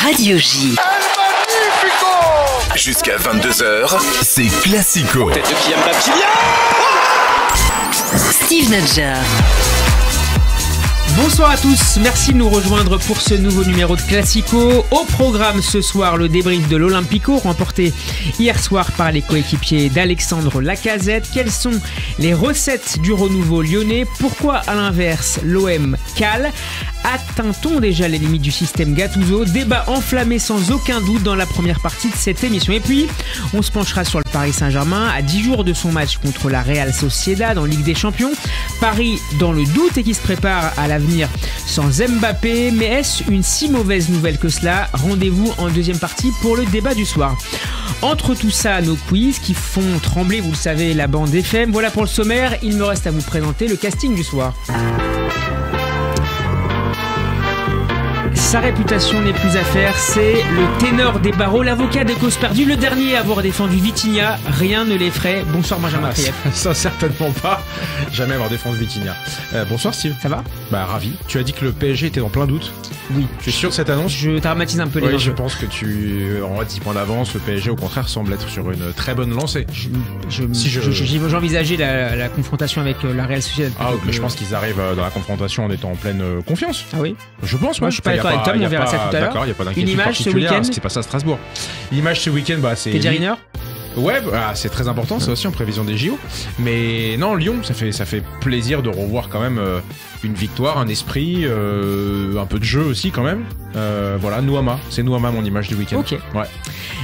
Radio J. Jusqu'à 22h, c'est Classico. Tête de Kylian Mbappé. Steve Nadjar. Bonsoir à tous, merci de nous rejoindre pour ce nouveau numéro de Classico. Au programme ce soir, le débrief de l'Olympico remporté hier soir par les coéquipiers d'Alexandre Lacazette. Quelles sont les recettes du renouveau lyonnais? Pourquoi à l'inverse l'OM cale? Atteint-on déjà les limites du système Gattuso? Débat enflammé sans aucun doute dans la première partie de cette émission. Et puis, on se penchera sur le Paris Saint-Germain à 10 jours de son match contre la Real Sociedad en Ligue des Champions. Paris dans le doute et qui se prépare à l'avenir sans Mbappé. Mais est-ce une si mauvaise nouvelle que cela? Rendez-vous en deuxième partie pour le débat du soir. Entre tout ça, nos quiz qui font trembler, vous le savez, la bande FM. Voilà pour le sommaire, il me reste à vous présenter le casting du soir. Sa réputation n'est plus à faire, c'est le ténor des barreaux, l'avocat des causes perdues, le dernier à avoir défendu Vitinha. Rien ne l'effraie. Bonsoir Benjamin Krief. Ça certainement pas. Jamais avoir défendu Vitinha. Bonsoir Steve. Ça va? Bah ravi. Tu as dit que le PSG était en plein doute. Oui. Tu es sûr de cette annonce? Je dramatise un peu les Oui, enjeux. je pense que tu en 10 points d'avance. Le PSG au contraire semble être sur une très bonne lancée. J'envisageais la confrontation avec la Real Sociedad. Ah mais je pense qu'ils arrivent dans la confrontation en étant en pleine confiance. Ah oui? Je pense, Moi, je suis pas d'accord avec Tom, on verra ça tout à l'heure. D'accord, il n'y a pas d'inquiétude Une image ce particulière, week-end? c'est pas ça à Strasbourg. L'image ce week-end, bah c'est... Teddy Riner? Ouais, bah, c'est très important, ça aussi en prévision des JO. Mais non, Lyon, ça fait plaisir de revoir quand même une victoire, un esprit, un peu de jeu aussi quand même. Voilà, Nouama, c'est Nouama mon image du week-end. Ok. Ouais.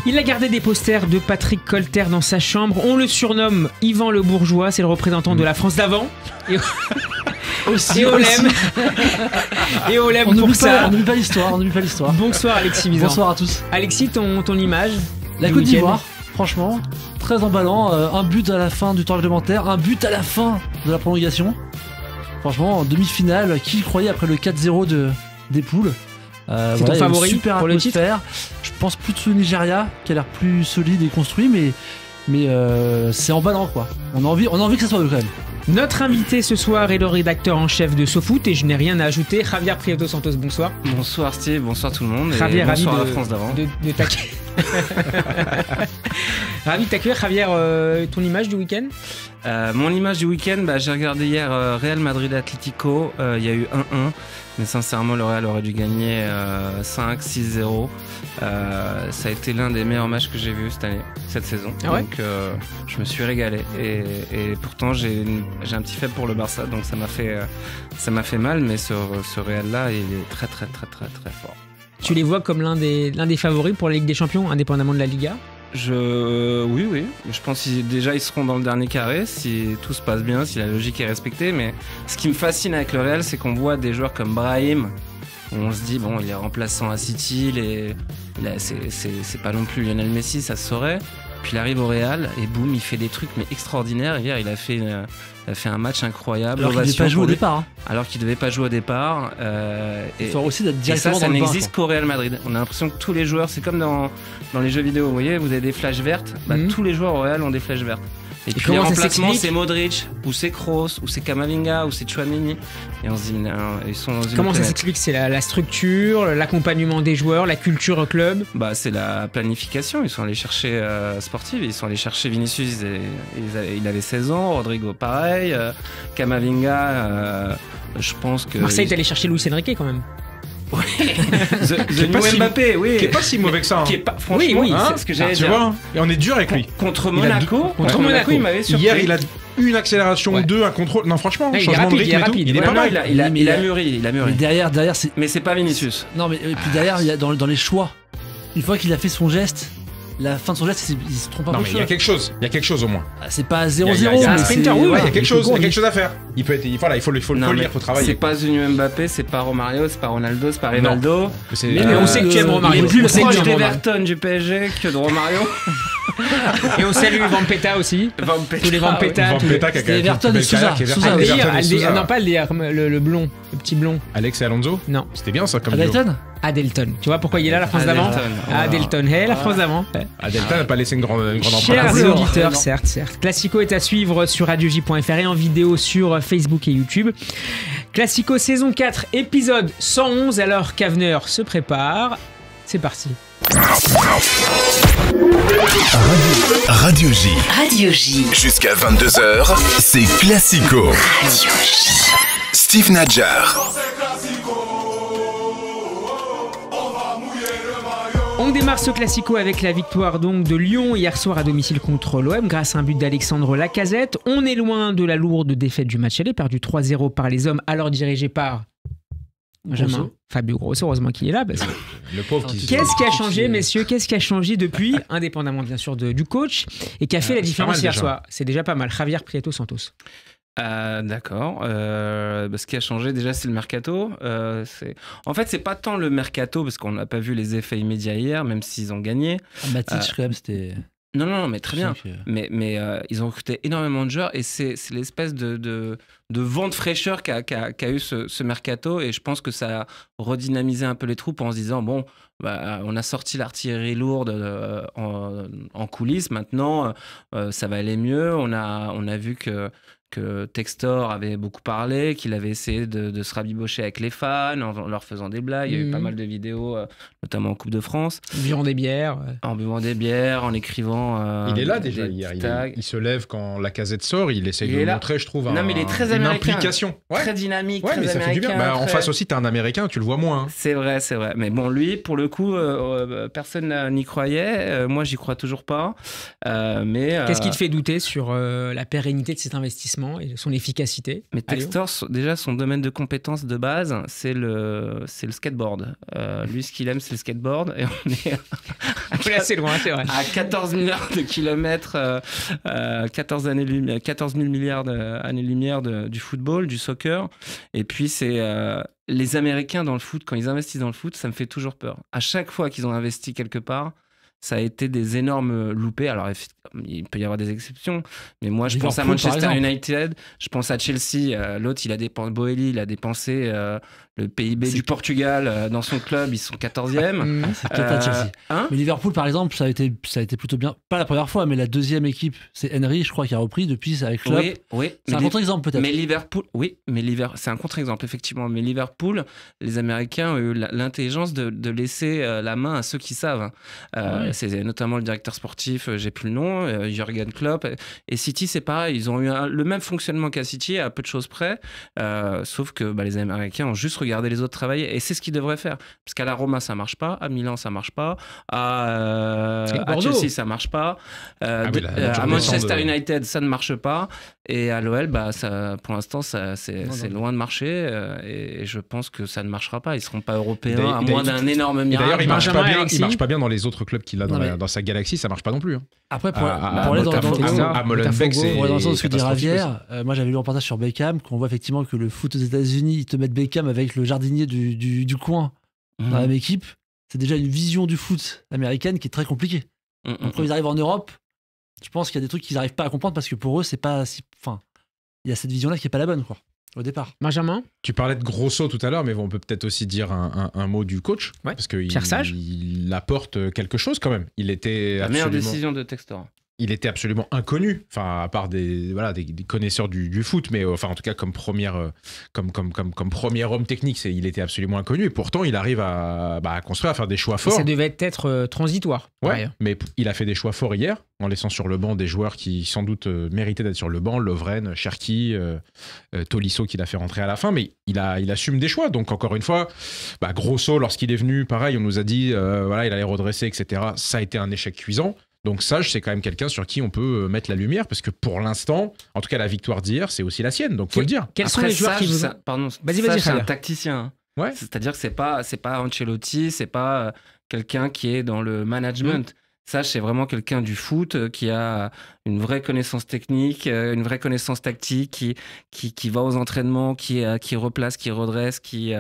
Il a gardé des posters de Patrick Colter dans sa chambre. On le surnomme Yvan le Bourgeois, c'est le représentant de la France d'avant. Et on l'aime. Et on l'aime pour ça. On n'oublie pas l'histoire. Bonsoir Alexis Bizan. Bonsoir à tous. Alexis, ton image? La du Côte week-end. d'Ivoire, franchement, très emballant. Un but à la fin du temps réglementaire, un but à la fin de la prolongation. Franchement, en demi-finale, qui le croyait après le 4-0 des poules? C'est ton favori super pour le titre? atmosphère. Je pense plus de Nigeria, qui a l'air plus solide et construit, mais c'est emballant quoi. On a envie que ça soit eux quand même. Notre invité ce soir est le rédacteur en chef de SoFoot et je n'ai rien à ajouter. Javier Prieto Santos, bonsoir. Bonsoir Steve, bonsoir tout le monde. Javier, et ravi bonsoir de à la France d'avant. de t'accueillir. Ravi de t'accueillir. Javier, ton image du week-end? Mon image du week-end, j'ai regardé hier Real Madrid Atlético. Il y a eu 1-1, mais sincèrement le Real aurait dû gagner 5-6-0. Ça a été l'un des meilleurs matchs que j'ai vu cette saison. Ah ouais? Donc je me suis régalé et pourtant j'ai un petit faible pour le Barça, donc ça m'a fait mal, mais ce Real là il est très très très très très fort. Tu les vois comme l'un des favoris pour la Ligue des Champions, indépendamment de la Liga? Oui. Je pense qu'ils déjà ils seront dans le dernier carré si tout se passe bien, si la logique est respectée. Mais ce qui me fascine avec le Real, c'est qu'on voit des joueurs comme Brahim, où on se dit bon, il est remplaçant à City, c'est pas non plus Lionel Messi, ça se saurait. Puis il arrive au Real et boum, il fait des trucs mais extraordinaires. Hier, il a fait un match incroyable. Alors qu'il devait pas jouer au départ. Alors qu'il devait pas jouer au départ. Il faut aussi d'être Et directement ça dans le bain, n'existe qu'au Real Madrid. On a l'impression que tous les joueurs, c'est comme dans les jeux vidéo, vous voyez, vous avez des flèches vertes. Tous les joueurs au Real ont des flèches vertes. Et puis les comment ça remplacements, s'explique? c'est Modric, ou c'est Kroos, ou c'est Kamavinga, ou c'est Chouamini. Et on se dit, non, ils sont dans une Comment ça planète. s'explique? C'est la structure, l'accompagnement des joueurs, la culture au club? C'est la planification. Ils sont allés chercher sportive. Ils sont allés chercher Vinicius. Il avait 16 ans. Rodrigo, pareil. Kamavinga, je pense que... Marseille est allé chercher Luis Enrique quand même. The pas new si- Mbappé, oui. Qui est pas si mauvais que ça. Hein. Qui est pas, franchement, Oui, c'est ce que j'allais Tu dire. vois, et on est dur avec lui. Contre Il a Monaco, contre Monaco, il m'avait surpris. Hier, il a une accélération, Ouais. 2, un contrôle. Non, franchement, Ah, il est changement rapide, de il est rythme et tout. rapide. Il est Ouais, pas Non, mal. il a Mais mûri, il a Mais mûri. derrière c'est. Mais c'est pas Vinicius. Non, mais et puis derrière, il y a dans les choix. Une fois qu'il a fait son geste, la fin de son geste, il se trompe un Non, peu. mais il y a quelque chose. Il y a quelque chose au moins. C'est pas Il y a- 0-0, il y a mais un c'est- sprinter, oui, Ouais, il y voilà, a quelque chose. Il y a il quelque chose à faire. Il faut le Non, lire, mais il faut travailler. c'est pas Zuniu Mbappé, c'est pas Romario, c'est pas Ronaldo, c'est pas Rivaldo. Mais on sait que tu aimes Romario. Il est plus On sait que proche tu aimes Romario. d'Everton du PSG que de Romario. Et on salue Vampeta aussi. Tous les Vampeta. tous les- Vampeta qui a C'était Everton et Sousa. Aldeir, non pas Aldeir, le blond, le petit blond. Alex et Alonso. Non, C'était bien ça comme duo. Adelton Adelton. Tu vois pourquoi il est là, la France d'avant? Adelton. Hey, la France d'avant. Adelton n'a pas laissé une grande empreinte. Chers non. auditeurs, Non. certes. Classico est à suivre sur radioj.fr et en vidéo sur Facebook et YouTube. Classico saison 4, épisode 111, alors qu'Aveneur se prépare. C'est parti. Radio J. Radio J. Jusqu'à 22h, c'est Classico. Radio J. Steve Nadjar. On démarre ce Classico avec la victoire donc de Lyon hier soir à domicile contre l'OM grâce à un but d'Alexandre Lacazette. On est loin de la lourde défaite du match aller, perdu 3-0 par les hommes, alors dirigé par Benjamin Fabio Grosso, heureusement qu'il est là. Parce que... Le pauvre qui Qu'est-ce qui a changé, messieurs? Qu'est-ce qui a changé depuis, indépendamment bien sûr du coach, et qui a fait la différence hier soir? C'est déjà pas mal. Javier Prieto Santos. D'accord. Ce qui a changé déjà, c'est le mercato. En fait, c'est pas tant le mercato parce qu'on n'a pas vu les effets immédiats hier, même s'ils ont gagné. Matic, quand même, c'était. Non, mais très bien. Que... Mais ils ont recruté énormément de joueurs et c'est l'espèce de vent de fraîcheur qu'a eu ce mercato, et je pense que ça a redynamisé un peu les troupes en se disant bon, on a sorti l'artillerie lourde en coulisses, maintenant ça va aller mieux. On a vu que Textor avait beaucoup parlé, qu'il avait essayé de se rabibocher avec les fans en leur faisant des blagues. Il y a eu pas mal de vidéos, notamment en Coupe de France. En buvant des bières. En buvant des bières, en écrivant. Il est là déjà hier. Il se lève quand Lacazette sort. Il essaye de montrer, je trouve, mais il est très une américain. implication. Très dynamique, ouais, très mais ça américain. fait du bien. En face aussi, t'as un Américain, tu le vois moins. Hein. C'est vrai. Mais bon, lui, pour le coup, personne n'y croyait. Moi, j'y crois toujours pas. Qu'est-ce qui te fait douter sur la pérennité de cet investissement et son efficacité? Mais Textor, déjà, son domaine de compétence de base, c'est le skateboard. Lui, ce qu'il aime, c'est le skateboard. Et on est assez loin, c'est vrai. À 14 milliards de kilomètres, 14 000 milliards d'années-lumière du football, du soccer. Et puis, c'est les Américains dans le foot, quand ils investissent dans le foot, ça me fait toujours peur. À chaque fois qu'ils ont investi quelque part, ça a été des énormes loupés. Alors, il peut y avoir des exceptions, mais moi, je pense à Manchester United, je pense à Chelsea. L'autre, Boehly, il a dépensé le PIB du Portugal dans son club, ils sont 14e. C'est peut-être pas Chelsea. Mais Liverpool, par exemple, ça a été plutôt bien. Pas la première fois, mais la deuxième équipe, c'est Henry, je crois, qui a repris depuis avec Klopp. Oui. C'est un contre-exemple peut-être. Mais Liverpool, c'est un contre-exemple, effectivement. Mais Liverpool, les Américains ont eu l'intelligence de laisser la main à ceux qui savent. C'est notamment le directeur sportif, j'ai plus le nom, Jürgen Klopp. Et City, c'est pareil, ils ont eu le même fonctionnement qu'à City, à peu de choses près, sauf que les Américains ont juste regardé les autres travailler, et c'est ce qu'ils devraient faire. Parce qu'à la Roma, ça marche pas, à Milan, ça marche pas, à Chelsea, ça marche pas, à Manchester United, ça ne marche pas, et à l'OL, pour l'instant, c'est loin de marcher, et je pense que ça ne marchera pas. Ils seront pas européens, à moins d'un énorme miracle. D'ailleurs, il marche pas bien dans les autres clubs qu'il a dans sa galaxie, ça marche pas non plus. Hein. Après, pour aller dans à Molenbeek, c'est dans le sens de ce que dit Javier, moi j'avais lu un reportage sur Beckham, qu'on voit effectivement que le foot aux États-Unis, ils te mettent Beckham avec le jardinier du coin dans la même équipe. C'est déjà une vision du foot américaine qui est très compliquée. Donc, quand ils arrivent en Europe, je pense qu'il y a des trucs qu'ils n'arrivent pas à comprendre parce que pour eux, c'est pas si. Enfin, il y a cette vision-là qui est pas la bonne, quoi. Au départ. Benjamin, tu parlais de Grosso tout à l'heure, mais on peut peut-être aussi dire un mot du coach, parce qu'il apporte quelque chose quand même. Il était la meilleure décision de Textor. Il était absolument inconnu, enfin à part des connaisseurs du foot, mais enfin en tout cas comme premier homme technique, il était absolument inconnu, et pourtant il arrive à construire, à faire des choix forts. Et ça devait être transitoire. Ouais, mais il a fait des choix forts hier, en laissant sur le banc des joueurs qui sans doute méritaient d'être sur le banc, Lovren, Cherki, Tolisso qu'il a fait rentrer à la fin, mais il assume des choix. Donc encore une fois, Grosso, lorsqu'il est venu, pareil, on nous a dit il allait redresser, etc. Ça a été un échec cuisant. Donc Sage, c'est quand même quelqu'un sur qui on peut mettre la lumière, parce que pour l'instant, en tout cas la victoire d'hier, c'est aussi la sienne, donc faut le dire. Quels sont les joueurs qui vous... Pardon, vas-y, c'est un tacticien. Ouais. C'est-à-dire que c'est pas Ancelotti, c'est pas quelqu'un qui est dans le management. Sage, c'est vraiment quelqu'un du foot qui a une vraie connaissance technique, une vraie connaissance tactique, qui va aux entraînements, qui replace, qui redresse, qui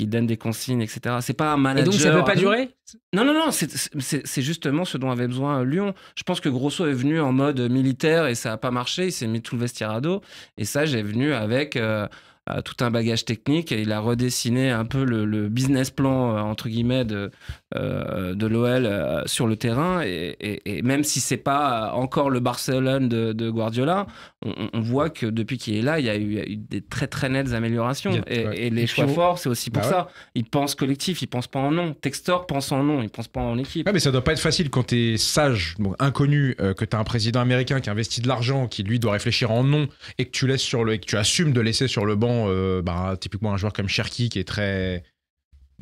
donne des consignes, etc. C'est pas un manager. Et donc ça peut pas durer ? Non, c'est justement ce dont avait besoin Lyon. Je pense que Grosso est venu en mode militaire et ça a pas marché, il s'est mis tout le vestiaire à dos. Et Sage est venu avec tout un bagage technique et il a redessiné un peu le business plan entre guillemets de l'OL sur le terrain et même si c'est pas encore le Barcelone de Guardiola, on voit que depuis qu'il est là, il y a eu des très très nettes améliorations et les choix forts, c'est aussi pour ça. Il pense collectif, il pense pas en nom. Textor pense en nom, il pense pas en équipe. Ouais, mais ça doit pas être facile quand t'es sage, bon, inconnu, que t'as un président américain qui investit de l'argent, qui lui doit réfléchir en nom et que tu assumes de laisser sur le banc typiquement un joueur comme Cherki qui est très...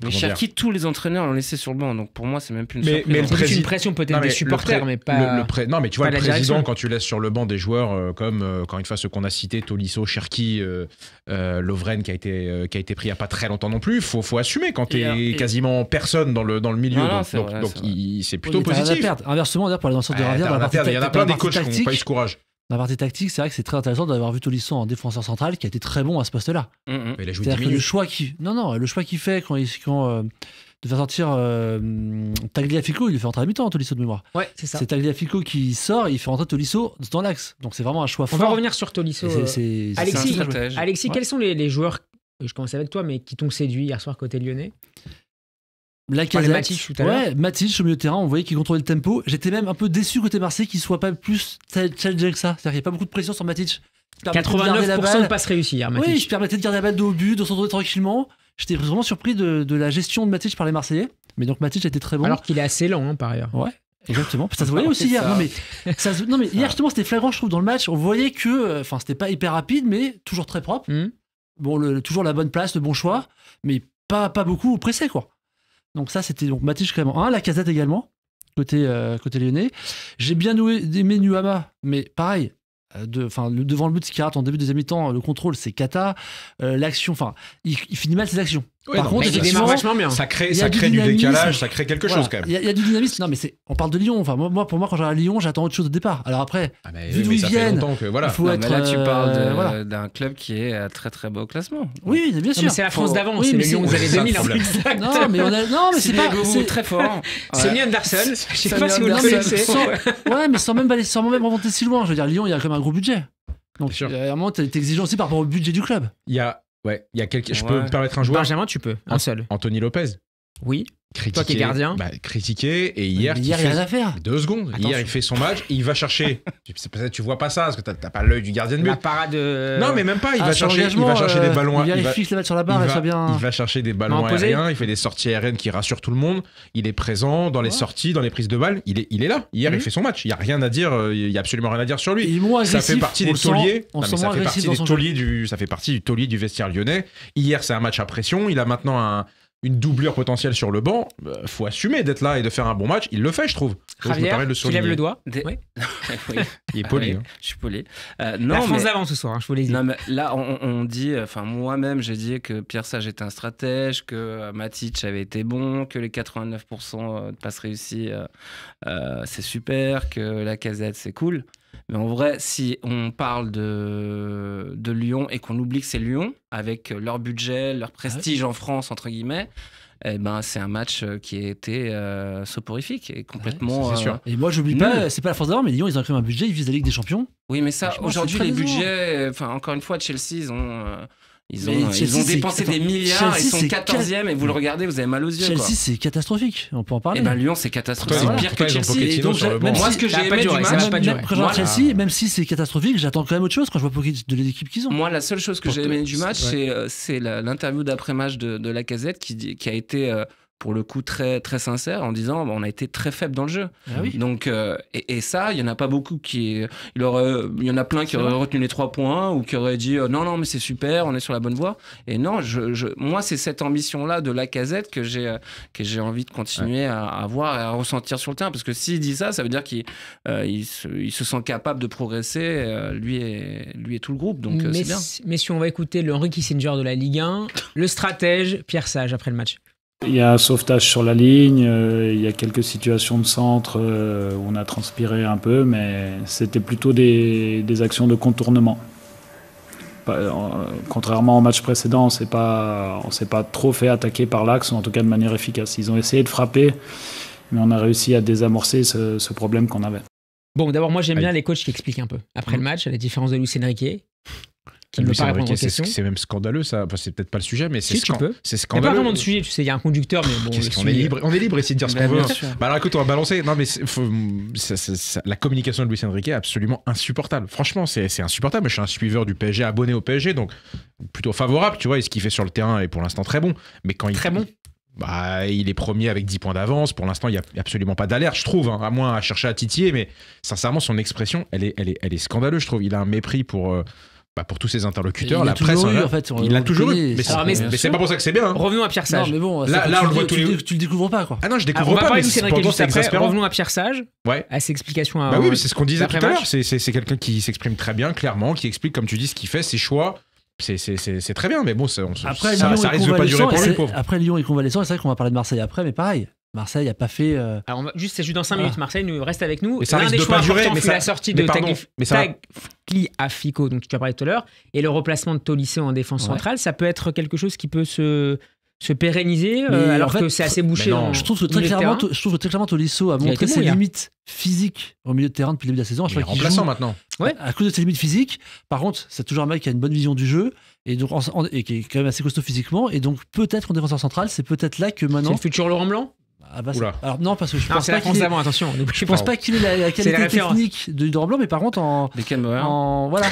Mais Cherki, tous les entraîneurs l'ont laissé sur le banc, donc pour moi c'est même plus une surprise. C'est une pression peut-être des supporters, mais pas... Non, mais tu vois, le président, quand tu laisses sur le banc des joueurs comme, encore une fois, ceux qu'on a cités, Tolisso, Cherki, Lovren qui a été pris il n'y a pas très longtemps non plus, faut assumer quand t'es quasiment personne dans le milieu, donc c'est plutôt positif. Inversement, d'ailleurs, pour les lanceurs de Ravia, il y en a plein des coachs qui n'ont pas eu ce courage. Dans la partie tactique, c'est vrai que c'est très intéressant d'avoir vu Tolisso en défenseur central qui a été très bon à ce poste-là. Mais il a joué 10 C'est-à-dire que minutes. le choix qu'il fait quand de faire sortir Tagliafico, il le fait rentrer à la mi-temps, Tolisso de mémoire. Ouais, c'est ça. C'est Tagliafico qui sort et il fait rentrer Tolisso dans l'axe. Donc c'est vraiment un choix On fort. va revenir sur Tolisso. Alexis, Quels sont les joueurs, je commence avec toi, mais qui t'ont séduit hier soir côté lyonnais? Lacazette, Matic tout à l'heure. Matic au milieu de terrain, on voyait qu'il contrôlait le tempo. J'étais même un peu déçu côté Marseille qu'il soit pas plus challengé que ça. C'est-à-dire qu'il n'y a pas beaucoup de pression sur Matic. 89% de passes réussies hier, Matic. Oui, je permettais de garder la balle dos au but, de s'entourner tranquillement. J'étais vraiment surpris de la gestion de Matic par les Marseillais. Mais donc Matic a été très bon. Alors qu'il est assez lent, par ailleurs. Ouais. Exactement, ça se voyait aussi hier. Non mais hier justement c'était flagrant, je trouve, dans le match. On voyait que, c'était pas hyper rapide, mais toujours très propre. Bon, toujours la bonne place, le bon choix, mais pas beaucoup pressé, quoi. Donc ça, c'était donc Matic vraiment un, Lacazette également côté lyonnais. J'ai bien aimé Nuama, mais pareil. Devant le but qui rate en début de deuxième mi-temps, le contrôle c'est cata, l'action, il finit mal ses actions. Ouais, Par contre, il démarre vachement bien. Ça crée du décalage, ça crée quelque chose quand même. Il y a du dynamisme. Non, mais on parle de Lyon. Enfin, pour moi, quand j'arrive à Lyon, j'attends autre chose au départ. Alors après, vu d'où ils viennent, il faut être. Là, tu parles d'un club qui est à très très bas au classement. Oui, bien sûr. C'est la France d'avant. C'est le Lyon des années 2000. Non, mais c'est pas. C'est très fort. C'est mis Anderson. Je sais pas si vous le connaissez. Ouais, mais sans même remonter si loin. Je veux dire, Lyon, il y a quand même un gros budget. Donc, à un moment, t'es exigeant aussi par rapport au budget du club. Il y a quelques. Je peux me permettre un joueur. Benjamin, tu peux. Un seul. Anthony Lopez. Oui. Critiqué, toi qui es gardien. Critiqué, et hier il y a rien à faire. 2 secondes. Attention. Hier, il fait son match, il va chercher. Peut-être tu vois pas ça, parce que t'as pas l'œil du gardien de but. La parade. Non, mais même pas. Il va chercher des ballons. Il vérifie que les matchs sur la barre, elle soit bien. Il va chercher des ballons aériens, il fait des sorties aériennes qui rassurent tout le monde. Il est présent dans les sorties, dans les prises de balles. Il est là. Hier, il fait son match. Il y a rien à dire. Il y a absolument rien à dire sur lui. Ça fait partie des tauliers. Ça fait partie du taulier du vestiaire lyonnais. Hier, c'est un match à pression. Il a maintenant une doublure potentielle sur le banc. Faut assumer d'être là et de faire un bon match. Il le fait, je trouve. Javier, tu lèves le doigt. Oui. Il est poli. Je suis poli. La France d'avant ce soir, je vous l'ai dit. Non, mais là, on dit, moi-même, j'ai dit que Pierre Sage était un stratège, que Matic avait été bon, que les 89% de passes réussies, c'est super, que Lacazette, c'est cool. Mais en vrai, si on parle de Lyon et qu'on oublie que c'est Lyon, avec leur budget, leur prestige en France, entre guillemets, c'est un match qui a été soporifique et complètement... c'est sûr. Et moi, j'oublie pas, c'est pas la France d'avant, mais Lyon, ils ont quand même un budget, ils visent la Ligue des Champions. Oui, mais ça, aujourd'hui, les budgets... encore une fois, Chelsea, ils ont dépensé des milliards, ils sont 14e et vous le regardez, vous avez mal aux yeux. Chelsea, c'est catastrophique, on peut en parler. Et Lyon, c'est catastrophique, c'est pire que Chelsea. Donc, moi, ce que j'ai aimé du match, quand je vois Chelsea, même si c'est catastrophique, j'attends quand même autre chose quand je vois de l'équipe qu'ils ont. Moi, la seule chose que j'ai aimé du match, c'est l'interview d'après-match de Lacazette qui a été... pour le coup très très sincère en disant on a été très faible dans le jeu. Donc et ça il y en a pas beaucoup il y en a plein qui auraient retenu les 3 points ou qui auraient dit non mais c'est super, on est sur la bonne voie. Et non, moi c'est cette ambition là de Lacazette que j'ai envie de continuer à avoir et à ressentir sur le terrain, parce que s'il dit ça veut dire qu'il se sent capable de progresser, lui et tout le groupe, donc c'est bien. Messieurs, on va écouter le Henry Kissinger de la Ligue 1, le stratège Pierre Sage après le match. Il y a un sauvetage sur la ligne, il y a quelques situations de centre où on a transpiré un peu, mais c'était plutôt des actions de contournement. Contrairement au match précédent, on s'est pas trop fait attaquer par l'axe, ou en tout cas de manière efficace. Ils ont essayé de frapper, mais on a réussi à désamorcer ce problème qu'on avait. Bon, d'abord, moi j'aime bien les coachs qui expliquent un peu. Après le match, à la différence de Luis Enrique, qui ne veut Luis pas répondre aux Enrique, questions. c'est même scandaleux, ça. Enfin, c'est peut-être pas le sujet, mais c'est Si, tu peux. c'est Il n'y a scandaleux. pas vraiment de sujet, tu sais, il y a un conducteur, mais bon. Qu'est-ce le qu'on sujet- on est libre ici de dire ce Bah, qu'on veut. bien sûr. Bah alors écoute, on va balancer. Non, mais la communication de Luis Enrique est absolument insupportable. Franchement, c'est insupportable. Moi, je suis un suiveur du PSG, abonné au PSG, donc plutôt favorable, tu vois. Et ce qu'il fait sur le terrain est pour l'instant très bon. Mais quand Très bon. Bah, il est premier avec 10 points d'avance. Pour l'instant, il n'y a absolument pas d'alerte, je trouve, hein, à moins à chercher à titiller. Mais sincèrement, son expression, elle est scandaleuse, je trouve. Il a un mépris pour tous ses interlocuteurs. Il La a presse, toujours eu, hein, en fait. il l'a toujours eu. Mais Alors, mais c'est pas pour ça que c'est bien. hein. Revenons à Pierre Sage. Non, mais bon, Là, c'est là, pas- on le voit tu tous les- tu le découvres pas, quoi. Ah non, je Alors, découvre on va pas, parler mais de Luis Enrique pourtant, juste c'est après. exaspérant. Revenons à Pierre Sage, Ouais. à ses explications à. Bah oui, mais c'est ce qu'on disait tout à l'après-match. l'heure. C'est quelqu'un qui s'exprime très bien, clairement, qui explique, comme tu dis, ce qu'il fait, ses choix. C'est très bien, mais bon, Après, ça Lyon est risque de pas durer convalescent, pour et lui, c'est- pauvre. Après, Lyon est convalescent, et c'est vrai qu'on va parler de Marseille après, mais pareil. Marseille a pas fait. Alors, c'est juste dans 5 minutes. Ah. Marseille nous reste avec nous. Mais ça L'un risque des de choix pas durer, importants mais fut ça- la sortie mais de pardon, mais ça- Tagliafico, donc tu as parlé tout à l'heure, et le remplacement de Tolisso en défense Ouais. centrale. Ça peut être quelque chose qui peut se pérenniser, Mais alors en fait, que c'est assez bouché. mais non, en Je trouve que au milieu de terrain. je trouve que très clairement, Tolisso a Il a été montré bon ses hier. limites physiques au milieu de terrain depuis le début de la saison. Je Il est crois qu'il remplaçant joue maintenant. à cause de ses limites physiques. Par contre, c'est toujours un mec qui a une bonne vision du jeu et, donc, et qui est quand même assez costaud physiquement. Et donc, peut-être en défenseur central, c'est peut-être là que C'est maintenant. le futur Laurent Blanc. Ah bah, Oula. alors non, parce que je Non, pense c'est la pas France qu'il ait, d'avant, attention. je pense pas qu'il ait la C'est la qualité référence. technique de Laurent Blanc, mais par contre Beckenbauer. voilà.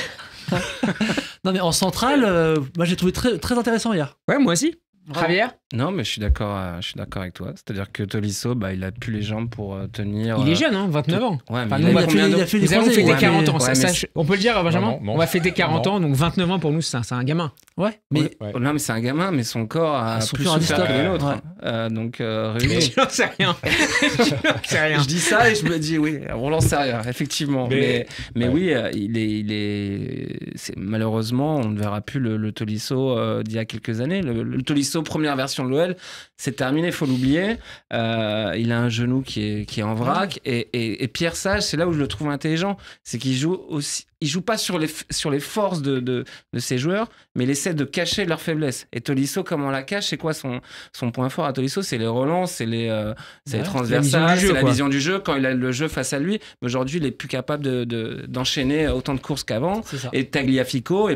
Non mais en centrale, moi j'ai trouvé très très intéressant hier. Ouais, moi aussi. Javier, Non, mais je suis d'accord avec toi. C'est-à-dire que Tolisso, bah, il a plus les jambes pour tenir. il est jeune, hein, 29 ans. Ouais, mais Enfin, il nous, a on va- combien il a de- fait les Nous allons croisés, fêter ouais, 40 ans. mais- ça, ouais, ça, on peut le dire, Benjamin. Non, non. On va fêter 40 Non. ans, donc 29 ans pour nous, c'est un gamin. Ouais, mais Oh, non, mais c'est un gamin, mais son corps a Son plus corps a souffert dit que stop. les nôtres. Ouais. Donc, réunis. Je n'en sais rien. Je n'en sais rien. Je dis ça et je me dis oui, on n'en sait rien, effectivement. Mais ouais. oui, malheureusement, on ne verra plus le Tolisso d'il y a quelques années. Le Tolisso, première version de l'OL, c'est terminé, faut l'oublier. Il a un genou qui est en vrac. Et Pierre Sage, c'est là où je le trouve intelligent, c'est qu'il joue aussi. Il joue pas sur les forces de ses joueurs, mais il essaie de cacher leurs faiblesses. Et Tolisso, comment on la cache? C'est quoi son point fort à Tolisso? C'est les relances, c'est les transversales, c'est la vision du jeu quand il a le jeu face à lui. Mais aujourd'hui, il est plus capable d'enchaîner autant de courses qu'avant. c'est ça. Et Tagliafico,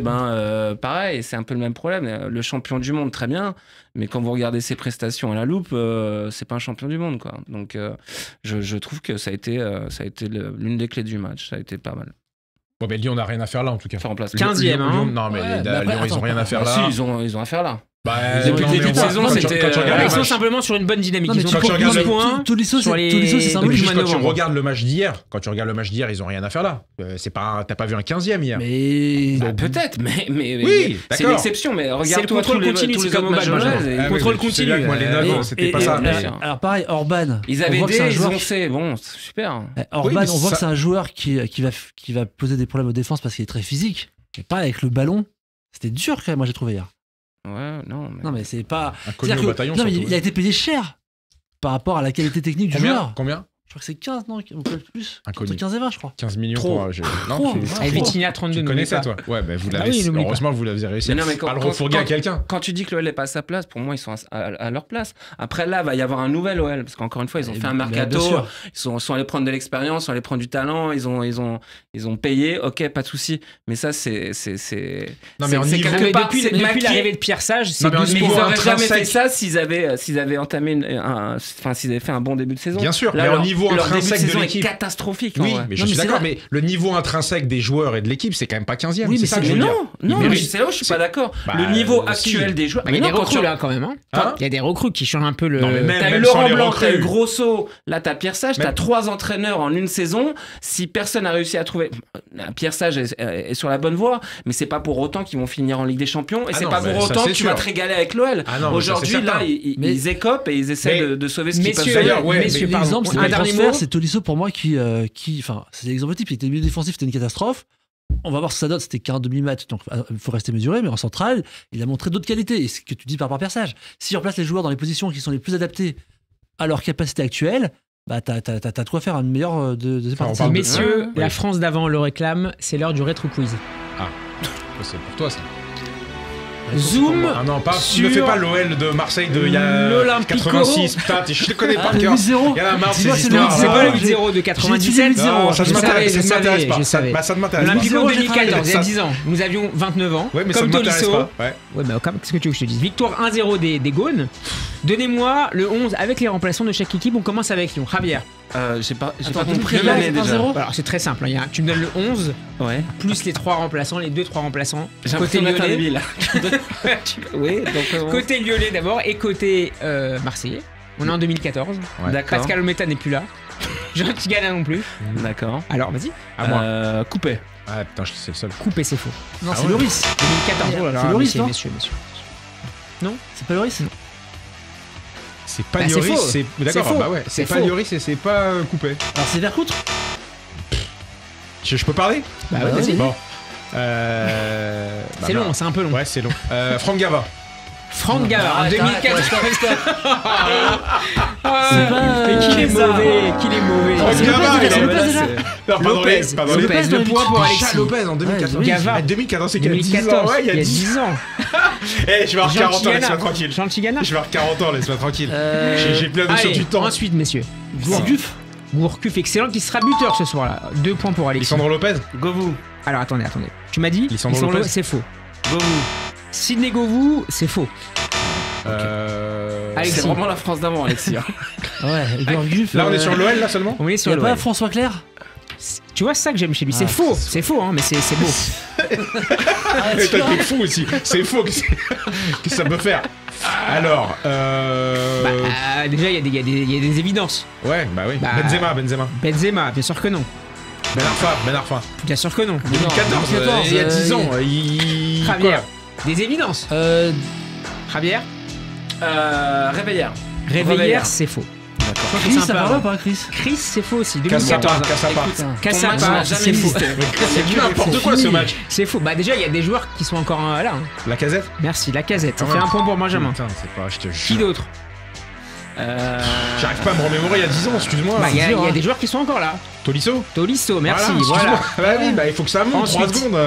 pareil, c'est un peu le même problème. Le champion du monde, très bien, mais quand vous regardez ses prestations à la loupe, c'est pas un champion du monde, quoi. Donc, je trouve que ça a été l'une des clés du match. Ça a été pas mal. Bon, mais Lyon n'a rien à faire là, en tout cas. Ça remplace. 15e, hein. Non, mais Ouais, Lyon, mais après, ils ont rien à faire Ah, là. si, ils ont affaire là. Bah, Depuis non, le mais début de on voit, saison, quand tu- c'était, quand tu regardes Là, le ils sont match- simplement sur une bonne dynamique. Non, mais Ils ont tu quand tu pris regardes 12 le- points. Tolisso, sur c'est les- Tolisso, c'est depuis symbolique. le Juste mois de quand tu novembre. regardes le match d'hier, ils ont rien à faire là. T'as pas vu un 15e hier. Mais Bah, peut-être, mais Oui, c'est d'accord. l'exception. Mais C'est le regarde-toi contrôle tous les continu, tous c'est les comme autres au matchs bal, de Benjamin. l'OL. Ah, contrôle mais tu sais continu. bien que moi, les 9 ans, c'était pas ça. bien mais- sûr. alors pareil, Orban. Ils on avaient voit que c'est un aidé, ils joueur ont fait. Bon, c'est super. Orban, Oui, mais on voit ça- que c'est un joueur qui va poser des problèmes aux défenses parce qu'il est très physique. Mais pas avec le ballon. C'était dur quand même, moi j'ai trouvé hier. Ouais, non. Non mais c'est pas. Inconnu C'est-à-dire au que- bataillon, non mais surtout. il a été payé cher par rapport à la qualité technique du joueur. Combien Je crois que c'est 15, non, ou peut-être plus. Inconnu. Entre 15 et 20, je crois. 15 millions Trop. pour. Non, Trop. c'est- Ah, Et trop. Vitinha 32. Tu n'oublie connaissais, pas. toi? Ouais, bah vous Ah l'avez. oui, n'oublie pas. Heureusement que vous l'avez réussi Mais non, mais à le refourguer à quelqu'un. Quand tu dis que l'OL n'est pas à sa place, pour moi, ils sont à leur place. Après, là, va y avoir un nouvel OL. Parce qu'encore une fois, ils ont Et fait un bien mercato. sûr. Ils sont allés prendre de l'expérience, ils sont allés prendre du talent. Ils ont payé. Ok, pas de souci. Mais ça, c'est. Non, mais en c'est niveau- quelque Mais part, depuis c'est depuis maquillé. l'arrivée de Pierre Sage, c'est Non, mais en 12 Mais niveau ils points. auraient jamais intrinsèque. fait ça s'ils avaient entamé s'ils avaient fait un bon début de saison. Bien sûr, Là, mais au leur- niveau leur début de intrinsèque de saison est l'équipe. catastrophique. en Oui, vrai. mais je Non, suis mais c'est d'accord, là- mais le niveau intrinsèque des joueurs et de l'équipe, c'est quand même pas 15e. Oui, c'est mais ça c'est- que je Mais veux non, dire. non, Mais mais oui. c'est là où je suis pas d'accord. Bah, Le niveau si. actuel des joueurs. Il y a des non, quand recrues tu- là quand même. Hein. Hein Il y a des recrues qui changent un peu le. Non, mais même- T'as eu sans Laurent les Blanc, recrues. t'as eu Grosso, là t'as Pierre Sage, t'as Même- 3 entraîneurs en une saison. Si personne n'a réussi à trouver. Pierre Sage est sur la bonne voie, mais c'est pas pour autant qu'ils vont finir en Ligue des Champions et Ah c'est non, pas mais pour ça, autant c'est que tu sûr. vas te régaler avec l'OL. Ah non, mais ça, Aujourd'hui, c'est là, certain. Mais- ils écopent et ils essaient Mais- de sauver ce qu'ils peuvent Messieurs, sauver. D'ailleurs, ouais, messieurs, mais pardon. L'exemple, c'est Un le dernier transfert, mot. c'est Tolisso pour moi enfin, c'est l'exemple type. Il était milieu défensif, c'était une catastrophe. On va voir ce que ça donne. C'était qu'un demi-match, donc il faut rester mesuré. Mais en centrale, il a montré d'autres qualités. Et ce que tu dis par Pierre Sage, si on place les joueurs dans les positions qui sont les plus adaptées à leur capacité actuelle, bah t'as de quoi faire un meilleur de on partie. parle de- Messieurs, Ouais. la France d'avant le réclame, c'est l'heure du rétro quiz. C'est pour toi, ça. Zoom Ah non, pas, sur ne fais pas l'OL de Marseille de il y a l'Olympico. 86. Putain, je te connais pas Le de cœur. 8-0. Il y en a marre de ces Dis-moi, c'est histoires. le C'est pas le j'ai- 8-0 de 97. j'ai utilisé le Non, 8-0. ça Je ne m'intéresse savais, pas. je savais. Ça ne m'intéresse pas. L'Olympico 8-0, 2014, il y a ça- 10 ans. Nous avions 29 ans. Ouais, mais ça comme ne m'intéresse Tolisso. pas. Ouais. Ouais, mais qu'est-ce que tu veux que je te dise? Victoire 1-0 des Gaunes. Donnez-moi le 11 avec les remplaçants de chaque équipe. On commence avec Lyon. Javier. J'ai pas Attends, compris Lyon, l'année 1-0. déjà. Alors c'est très simple. Hein. Tu me donnes le 11 Ouais. plus les 3 remplaçants, les 2-3 remplaçants. J'ai Côté l'impression d'être un lyonnais. débile. Oui, donc Côté lyonnais d'abord et côté marseillais. On est en 2014. D'accord. Pascal Ometa n'est plus là. Jean Tigana non plus. D'accord. Alors vas-y. À moi. Coupé. Ah putain, c'est le seul. Coupé, c'est faux. Non, Ah c'est ouais. Loris. 2014. Oh là là, C'est Lloris, messieurs, non messieurs. C'est pas Loris? C'est pas Bah, c'est Lloris, faux. c'est. C'est D'accord, faux. bah ouais. C'est C'est pas faux. Lloris et c'est pas Coupé. Alors c'est Vercoutre? Je peux parler? Bah ouais, Bah, vas-y. vas-y. Bon. C'est long, c'est un peu long. Ouais, c'est long. Franck Gava. Franck Gavard en Arrête, 2014. Ah, C'est pas, mais qu'il est ça. mauvais, qu'il est mauvais. Franck c'est Gava, Lopez, il c'est est- Lopez, déjà. Non, pas dans Lopez, les. Pas dans les. Lopez, Lopez, 2 points pour Richard Alexis. Lopez en 2014. Ouais, Gava. Ah, 2014, c'est qu'il y a 10 ans. 2014, Ouais, il y a 10 ans. ans. Eh, je vais avoir Jean 40 ans, Tigana. laisse-moi tranquille. Jean Tigana. Je vais avoir 40 ans, laisse-moi tranquille. Euh, J'ai plein de notions Allez, du temps. ensuite, messieurs. Gourcuff. Gourcuff, excellent, qui sera buteur ce soir-là. 2 points pour Alexis. Lisandro Lopez. Govou. Alors attendez. Tu m'as dit Lisandro Lopez. c'est faux. Govou. Sidney Govou, c'est faux. Alexis. C'est vraiment la France d'avant, Alexis. Ouais, Gourcuff. Là, on est sur l'OL, là seulement. On est Il sur y a le. pas François Clair? Tu vois, c'est ça que j'aime chez lui. C'est faux, hein, mais c'est beau. Et toi, t'es fou aussi. C'est faux que ça peut faire. Alors, Déjà, il y a des évidences. ouais, bah oui. Bah, Benzema. Benzema, bien sûr que non. Ben Arfa. Bien sûr que non. 2014, 2014, il y a 10 ans. Il... Javier, quoi des évidences. Javier, Réveillère. Réveillère, c'est faux. Chris, ça parle ou pas, Chris? Chris, c'est faux aussi. Cassapa. 2014. Cassapa. Putain. Ton match n'a Cassapa, jamais c'est faux. existé. C'est n'importe quoi ce match. C'est faux. Bah déjà, il y a des joueurs qui sont encore là. Hein. La casette. Merci, la casette. Ça Ah fait ouais. un point pour Benjamin. Putain, c'est pas, je te Qui jure. d'autre? J'arrive pas à me remémorer il y a 10 ans, excuse-moi. Bah, il y dur, a hein. des joueurs qui sont encore là. Tolisso. Tolisso, merci. Voilà. Voilà. Bah oui, bah il faut que ça monte. 3 Ensuite. secondes.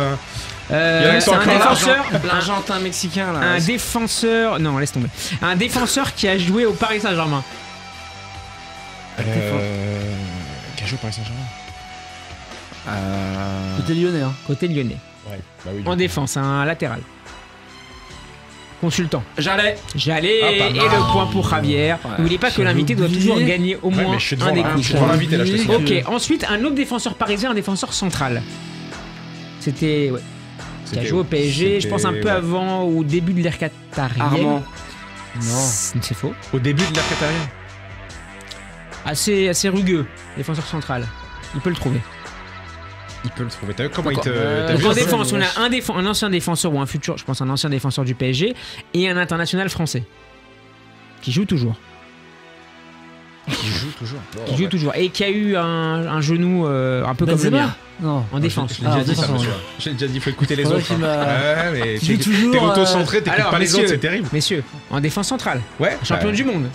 Il y en a qui C'est sont un encore là. défenseur. L'Argentin mexicain, là. Un défenseur. Non, laisse tomber. Un défenseur qui a joué au Paris Saint-Germain. Qui a joué au Paris Saint-Germain. Côté lyonnais, hein. Côté lyonnais. Ouais, bah oui. En défense, un latéral. Consultant. J'allais. J'allais Ah, pas et mal. le point pour Javier. N'oubliez pas que J'avais l'invité doit oublié. toujours gagner au Ouais, moins mais je suis un devant des là. coups. Je suis devant l'invité là, je te signale. Ok, ensuite un autre défenseur parisien, un défenseur central. C'était qui a C'était- joué au PSG, je pense un c'était- peu ouais. avant, au début de l'ère qatarienne. Armand. Non. C'est faux. Au début de l'ère qatarienne. Assez rugueux, défenseur central. Il peut le trouver. Il peut le trouver. T'as vu comment Donc, il te. t'as Donc vu en ça défense, on a un ancien défenseur ou un futur, je pense un ancien défenseur du PSG et un international français qui joue toujours. Qui joue toujours. Qui joue toujours et qui a eu un genou un peu comme le mien. Benzema? Non. En défense. Je l'ai déjà dit ça, défense, monsieur. J'ai déjà dit, faut écouter les C'est vrai autres. qu'il m'a- Ouais, mais Qui joue toujours, t'es auto-centré, t'écoutes alors, pas les messieurs. autres, c'est terrible. Messieurs, en défense centrale, Ouais. champion bah, du monde,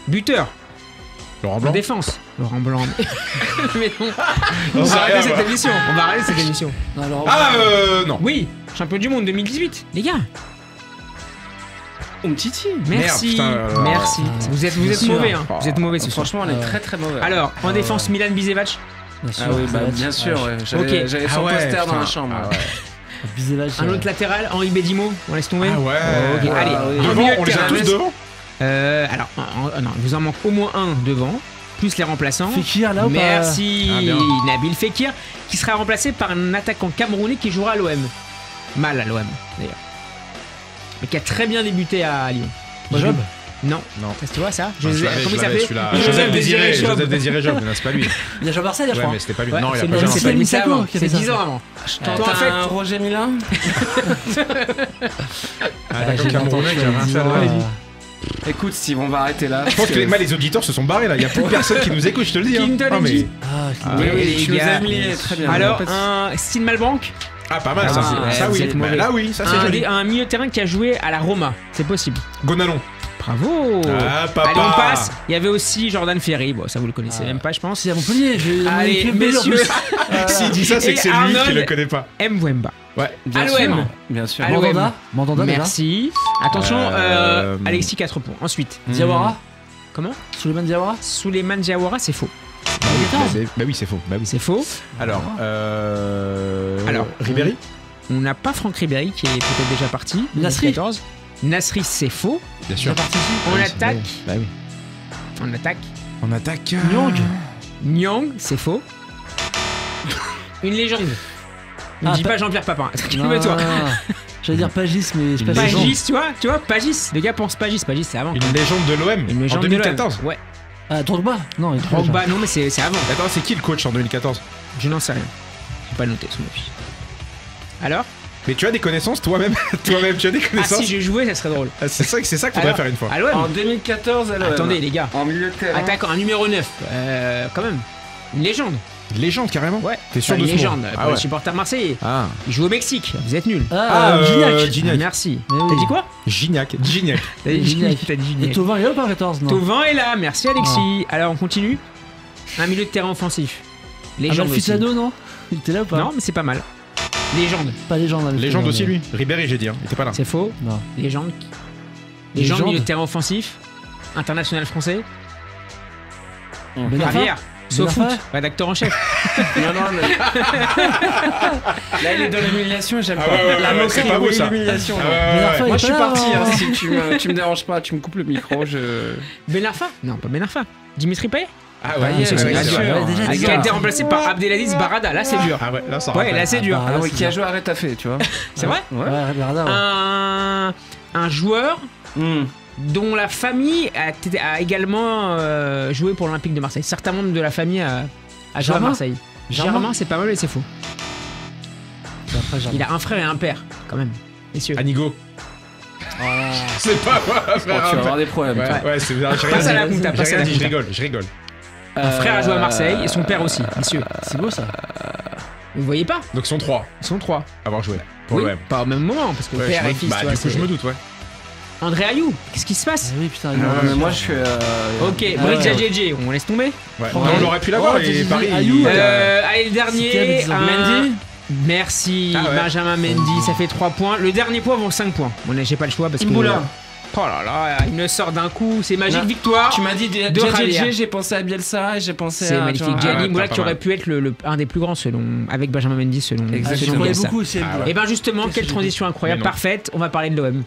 buteur, Laurent en Blanc. défense. Laurent Blanc. Mais non. Non, On c'est va arrêter rien, cette moi. émission. On va arrêter cette émission. Non, alors, Ah, non. Oui, champion du monde 2018, les gars. Umtiti. Merci. putain, Merci. Vous êtes mauvais, hein. Oh. Vous êtes mauvais ce soir. Franchement, on est très très mauvais. Alors, en défense, Milan Bisevac. bien sûr, Ah oui, bah Bisevac. bien sûr, ouais. Ok. J'avais Ah son ouais, poster dans putain. la chambre. Ah ouais. Bisevac, Un autre latéral, Henri Bédimo. On laisse tomber. Ah ouais. Ok, allez. Ah oui. En Devant, milieu de on les a terrain. tous devant. Alors, non, il vous en manque au moins un devant, plus les remplaçants. Fekir, là ou pas? Merci Ah, bien. Nabil Fekir, qui sera remplacé par un attaquant camerounais qui jouera à l'OM. Mal à l'OM, d'ailleurs. Mais qui a très bien débuté à Lyon. Job? Non. Non. Ça, tu vois ça Je Joseph- l'avais, Comment il je l'avais, s'appelait celui-là. Joseph Joseph Désiré Job. Joseph Désiré Job, non, c'est pas lui. Il y a Jean Marcel, je Ouais, crois. mais c'était pas lui. Ouais, Non, il c'est a pas le- Jean c'est Marcel. pas lui, c'est Misako avant. qui a fait C'est ça. 10 ans avant. T'entends En fait- un Roger Milin Ah, d'accord, Camerounais qui a rien fait à l'OL. Écoute, Steve, on va arrêter là. Je pense que les auditeurs se sont barrés là. Il y a plus personne qui nous écoute, je te le dis. hein. Clinton Ah, mais- Edgy. Ah, Ah, Oui, oui, les tu nous gars. as mis très bien. Alors, Pas de- un Steve Malbank, Ah, pas mal ça. Ah, Ça vous oui. êtes Bah, mauvais. là oui, ça c'est joli. un milieu de terrain qui a joué à la Roma, c'est possible. Gonalon. Bravo. Ah, papa. Allez, on passe. Il y avait aussi Jordan Ferry. Bon, ça vous le connaissez même pas, je pense. C'est à Montpellier. Allez, messieurs. S'il dit ça, c'est Et que c'est lui qui Arnold le connaît pas. Mwemba. Ouais. Bien À sûr. l'OM. Bien sûr. À l'OM. Mandanda déjà. Merci. Attention, Alexis 4 points. Ensuite, Diawara. comment Souleymane Diawara. Souleymane Diawara, c'est faux. Bah oui, c'est faux. Bah oui. C'est faux. Alors, Alors, Ribéry. On n'a pas Franck Ribéry qui est peut-être déjà parti. Nasri. 2014. Nasri, c'est faux. Bien sûr. On attaque. Bah oui. On attaque. On attaque. Nyang. Nyang, c'est faux. Une légende. Ne Ah, dis pas- pas Jean-Pierre Papin. Calme-toi. J'allais dire Pagis, mais c'est pas ça. Pagis, tu vois, Pagis. Le gars pense Pagis. Pagis, c'est avant. Une légende de l'OM Une légende en de 2014. l'OM. Ouais. Ah, Drogba. Non, il est trop Drogba, non, mais c'est avant. Attends, c'est qui le coach en 2014? Je n'en sais rien. J'ai pas noté sous ma fiche. Alors? Mais tu as des connaissances toi-même? Toi-même, tu as des Ah, connaissances? si j'ai joué, ça serait drôle. Ah, c'est ça qu'il faudrait Alors, faire une fois. À l'OM. En 2014, à l'OM. Attendez, les gars. En milieu de terrain. Attaquant, un numéro 9. Quand même. Une légende. Légende carrément? Ouais. T'es sûr Enfin, de une ce mot? légende. Ah Pour ouais. les supporters marseillais. Ah. Il joue au Mexique. Vous êtes nuls. Gignac. Gignac. Merci. Mais oui. T'as dit quoi? Gignac. T'as dit Gignac. T'as dit Et Gignac. Thauvin est là ou pas 14? Non. Tauvin est là. Merci Alexis. Alors on continue. Un milieu de terrain offensif. Légende aussi. Amalfitano, non? Il était là ou pas? Non, mais c'est pas mal. Légende. Pas légende. Amalfitano, Légende aussi mais- lui. Ribéry, j'ai dit, hein. Il était pas là. C'est faux. Non. Légende. Légende. Légende, milieu de terrain offensif. International français. Ben Arfa. Javier. Sauf Ben Arfa. foot. Rédacteur en chef. Non, mais. Là, il est dans l'humiliation, j'aime Ah pas. ouais, ouais, La ouais, moquerie, c'est pas beau, oui, ça. l'humiliation. Ah non. ouais, Ben ouais, Arfa, ouais. Moi, il je est suis pas là, parti. hein. Si tu me déranges pas, tu me coupes le micro. Ben Arfa. Non, pas Ben Arfa. Dimitri Payet. Ah Ah, ouais, c'est ouais, bien c'est sûr. vrai. Ouais, déjà, Qui a été remplacé par Abdelaziz Barada. Là, c'est dur. Ah ouais, là ça Ouais, rappelle. là, c'est dur. Ah, Ah là, oui, c'est qui a bien. joué à Rétafé, tu vois. C'est vrai? Ouais. Ouais, Berda, ouais. Un joueur Hmm. dont la famille a également joué pour l'Olympique de Marseille. Certains membres de la famille a joué à Germain Marseille. Germain, c'est pas mal, mais c'est faux. Après, Germain. Il a un frère et un père, quand même, messieurs. Anigo. Voilà. C'est pas moi, Bon, tu vas avoir des problèmes. toi. Ouais, ouais, c'est j'ai Passe à la compta, J'ai passe à rien la dit, je compta. rigole, je rigole. Un frère a joué à Marseille et son père aussi, messieurs. C'est beau ça. Vous voyez pas? Donc ils sont 3 Ils sont 3. à avoir joué. Pour Oui, l'OM. pas au même moment, parce que Ouais, père je et me- fils, bah, tu vois, du coup, je c'est- me doute, ouais. André Ayou, qu'est-ce qui se passe? Ah oui, putain. Non, mais moi, je suis. Ok, Ah Bridja ouais. JJ, on laisse tomber. Ouais. Non, on aurait pu l'avoir, Oh, et j'ai dit Paris. Ayou, Allez, le C'était dernier, bizarre. Mendy. Merci, Ah ouais. Benjamin Mendy, ça fait 3 points. Le dernier point vaut 5 points. Bon, j'ai pas le choix parce que. Imboula. Oh là là, il me sort d'un coup, c'est magique Non. victoire. Tu m'as dit De JJJ, Javier. j'ai pensé à Bielsa et j'ai pensé C'est à. magnifique. tu vois. Gianni ouais, Imboula pas qui aurait mal. pu être un des plus grands selon avec Benjamin Mendy selon. Exactement. Je selon croyais Bielsa. beaucoup aussi. Ah ouais. Et ben justement, Qu'est-ce quelle que j'ai transition incroyable, Mais non. parfaite. On va parler de l'OM.